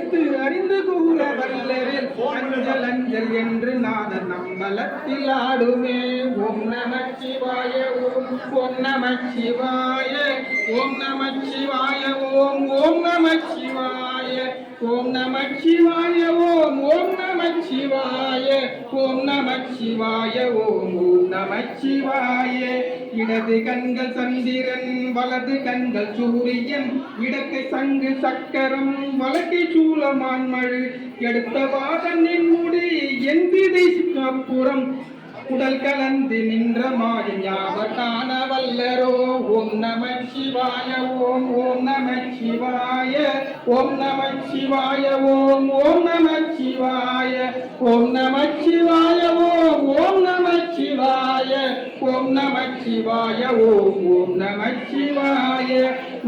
எடுத்து அறிந்து கூற வல்லரில் அஞ்சல் அஞ்சல் என்று நாதர் நம்பலத்தில் ஆடுமே. ஓம் நமச்சிவாய ஓம் ஓம் நமச்சிவாய ஓம் நமச்சிவாய ஓம் ஓம் நமச்சிவாய ஓம் நமச்சிவாய ஓம் ஓம் நமச்சிவாய ஓம் நமச்சிவாய ஓம் ஓம் நமச்சிவாய. இடது கண்கள் சந்திரன் வலது கண்கள் சூரியன் இடக்கை சங்கு சக்கரம் வலக்கை சூலமான்மழு எடுத்த வாதனின் முடி என் திதை அப்புறம் உடல் கலந்து நின்ற மாயும் யாவர் காண வல்லரோ. ஓம் நமச்சிவாய ஓம் ஓம் நமச்சிவாய ஓம் நமச்சிவாய ஓம் ஓம் நமச்சிவாய ஓம் நமச்சிவாய ஓம் ஓம் நமச்சிவாய ஓம் நமச்சிவாய ஓம் ஓம் நமச்சிவாய.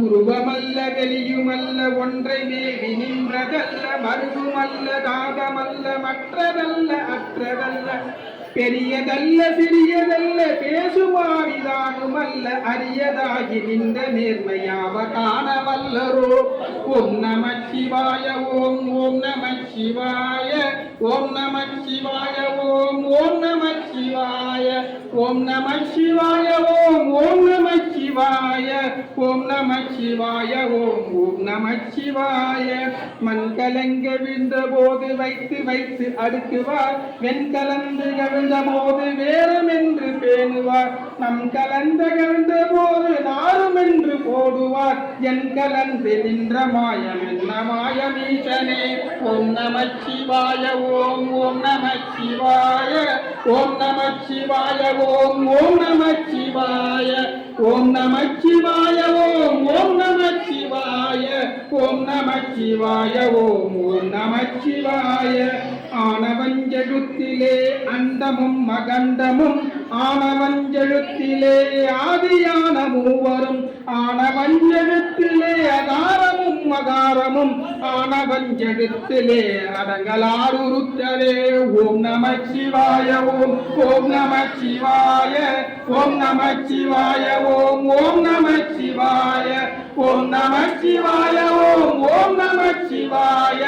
உருவமல்ல வெளியுமல்ல ஒன்றை மேவி நின்றதல்ல மருகுமல்ல தாகமல்ல மற்றதல்ல அற்றதல்ல பெரியதல்ல சிறியதல்ல பேசுமாவிதானுமல்ல அரியதாகி நின்ற நேர்மையாவ காண வல்லரோ. ஓம் நமச்சிவாய ஓம் ஓம் நமச்சிவாய ஓம் நமச்சிவாய ஓம் ஓம் நமச்சிவாய ஓம் நமச்சிவாய ஓம் ஓம் நமச்சிவாய ஓம் நமச்சிவாய ஓம் ஓம் நமச்சிவாய. மண் கலங்க விழுந்த போது வைத்து வைத்து அடுக்குவார் வெண்கலந்து கவிழ்ந்த போது வேறும் என்று பேணுவார். நம் கலந்த கவிழ்ந்த போது நாரும் என்று போடுவார். என் கலந்து நின்ற மாயம் என்ன மாயமீசனே. ஓம் நமச்சிவாய ஓம் ஓம் நமச்சிவாய ஓம் நமச்சிவாய ஓம் ஓம் நமச்சிவாய ஓம் நமச்சிவாய ஓம் ஓம் நமச்சிவாய ஓம் நமச்சிவாய ஓம் ஓம் நமச்சிவாய. ஆனவஞ்செழுத்திலே அண்டமும் மகண்டமும் ஆனவஞ்செழுத்திலே ஆதியான மூவரும் ஆனவஞ்செழுத்திலே அகாரமும் மகாரமும் ஆனவஞ்செழுத்திலே அடங்கலாருத்தரே. ஓம் நமச்சிவாய ஓம் ஓம் நமச்சிவாய ஓம் நமச்சிவாய ஓம் ஓம் நமச்சிவாய ஓம் நமச்சிவாய ஓம் ஓம் நமச்சிவாய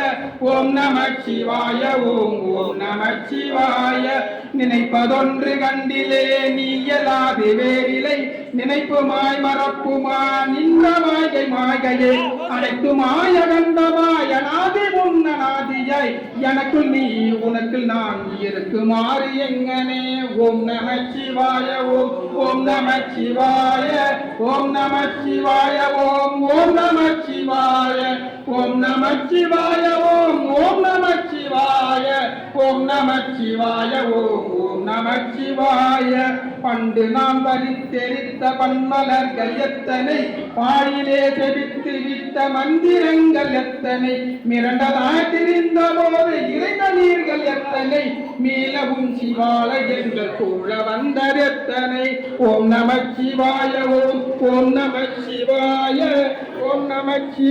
ஓம் நமச்சிவாய ஓம் ஓம் நமச்சிவாய. நினைப்பதொன்று கண்டிலே நீயலாது வேறிலை நினைப்புமாய் மறப்புமா நின்ற மாயை மாயையே அனைத்து மாய கண்டமாய நாதி முன்னநாதியாய் எனக்குள் நீ உனக்குள் நான் இருக்குமாறு எங்கனே. ஓம் நமச்சிவாய ஓம் ஓம் நமச்சிவாய ஓம் நமச்சிவாய ஓம் ஓம் நமச்சிவாய ஓம் நமச்சிவாய ஓம் ஓம் நமச்சிவாய ஓம் நமச்சிவாய ஓம் ஓம் நமச்சிவாய. பண்டு நாம் பறித்தெரித்த பன்மலர்கள் எத்தனை பாழிலே செவித்து விட்ட மந்திரங்கள் எத்தனை மிரண்டதாய் திரிந்த போது இறைந்த நீர்கள் எத்தனை மீளவும் சிவாலயங்கள் சூழ வந்தர் எத்தனை. ஓம் நமச்சிவாய ஓம் ஓம் நமச்சிவாய ஓம் நமச்சிவாய